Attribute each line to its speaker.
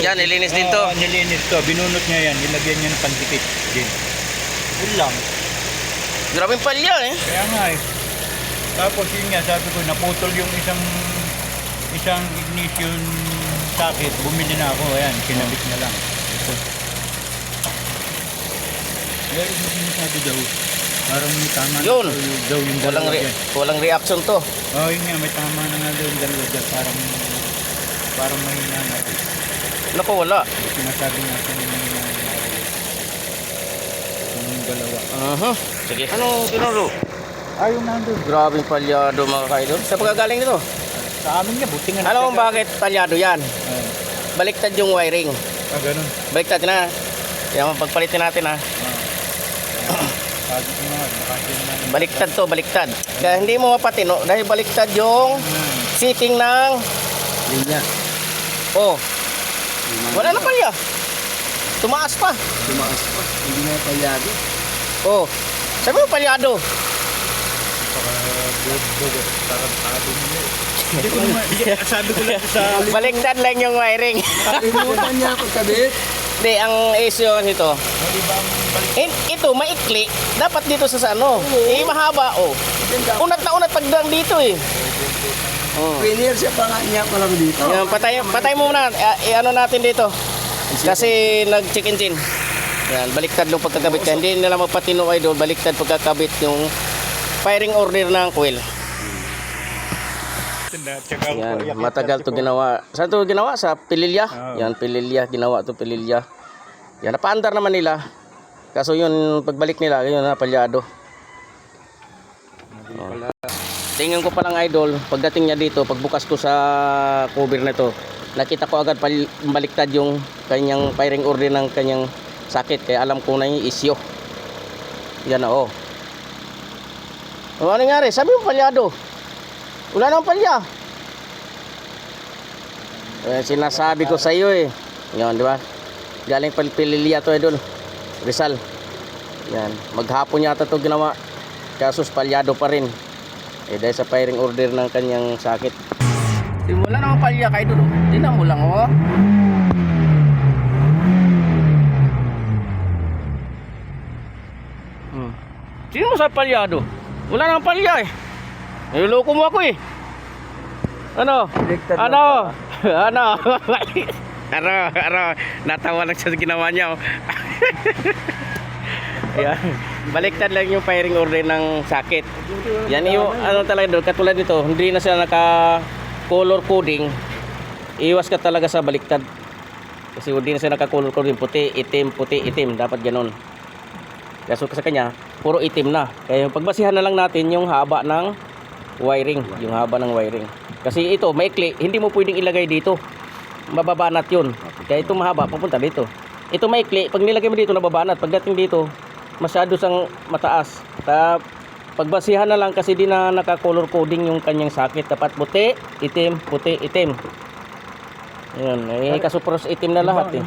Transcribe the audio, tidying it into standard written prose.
Speaker 1: Yan, nilinis din to.
Speaker 2: Nilinis to. Binunot niya yan. Nilagyan niya ng pandikit din. Yun lang.
Speaker 1: Grabing palya eh.
Speaker 2: Kaya nga eh. Tapos yun nga, sabi ko, naputol yung isang ignition socket. Bumili na ako. Ayan, kinabit na lang. Ito. Kaya yung sinasabi daw, parang may tama
Speaker 1: Yun.
Speaker 2: na daw yung dalawa dyan.
Speaker 1: Walang reaction to.
Speaker 2: Oo, yun nga, may tama na nga daw yung dalawa dyan. Parang mahina na.
Speaker 1: Naku, wala.
Speaker 2: Sinasabi natin yung mahina na. Yung dalawa.
Speaker 1: Sige. Anong tinuro?
Speaker 2: Ayun nandun.
Speaker 1: Grabing palyado mga kaidol. Sa pagkagaling nito?
Speaker 2: Sa amin nga, buti nga.
Speaker 1: Alam mo bakit palyado yan? Baliktad yung wiring.
Speaker 2: Ganun.
Speaker 1: Baliktad na. Yan, pagpalitin natin ha.
Speaker 2: Sabi ko nga, nakasya na.
Speaker 1: Baliktad to, baliktad. Kaya hindi mo mapatino dahil baliktad yung sitting ng
Speaker 3: Linya.
Speaker 1: oh. Wala na palya. Tumaas pa.
Speaker 3: Tumaas pa. Hindi na palyado.
Speaker 1: Oh. Sabi mo palyado.
Speaker 2: Tarantado nila eh. Hindi ko naman, sabi ko lang sa...
Speaker 1: Baliktad lang yung wiring.
Speaker 3: Kalimutan niya ako kabit.
Speaker 1: Hindi, ang issue nito. Ito, maikli. Dapat dito sa ano. Eh, mahaba, oh. Unat na unat pagdang dito eh. Oh.
Speaker 3: Pinier siya pa nga niya pa lang dito.
Speaker 1: Yan, patay mo muna. I-ano natin dito. Kasi nag-check engine. Yan, baliktad yung pagkakabit. Kaya hindi nila magpatino idol. Baliktad pagkakabit yung firing order ng coil. Yan, matagal to ginawa. Saan to ginawa? Sa Pililya. Yan, Pililya. Ginawa to Pililya. Yan, napaandar naman nila. Kaso yun, pagbalik nila, yun na, palyado. Tingin ko pa lang idol, pagdating niya dito, pagbukas ko sa cover na to, nakita ko agad baliktad yung kanyang firing order ng kanyang sakit. Kaya alam ko na yung isyo. Yan na, oh. Ano nangyari? Sabi mo palyado. Wala nang palya. Sinasabi ko sa iyo eh. Yan, di ba? Galing Pililya to idol. Rizal. Yan, maghapon yata to ginawa. Kasos palyado pa rin. Dahil sa firing order ng kanyang sakit. Wala nang palya kay idol. Tingnan mo lang oh. Sino sa palyado? Wala nang palya eh. Niloloko mo ako eh. Ano? Ano? Ano? Ano? Natawa lang siya sa ginawa niya. Yan. Baliktad lang yung firing order ng sakit. Yan yung ano talaga doon. Katulad nito, hindi na sila naka color coding. Iwas ka talaga sa baliktad. Kasi hindi na sila naka color coding. Puti, itim. Dapat ganun. Kaso sa kanya, puro itim na. Kaya pagbasihan na lang natin yung haba ng wiring. Yung haba ng wiring. Kasi ito, maikli. Hindi mo pwedeng ilagay dito. Mababanat yun. Kaya ito mahaba, papunta dito. Ito maikli. Pag nilagay mo dito, nababanat. Pagdating dito, masyado sang mataas. Pagbasihan na lang kasi di na naka-color coding yung kanyang sakit. Dapat puti, itim. Ayan. Kaso pros itim na lahat eh.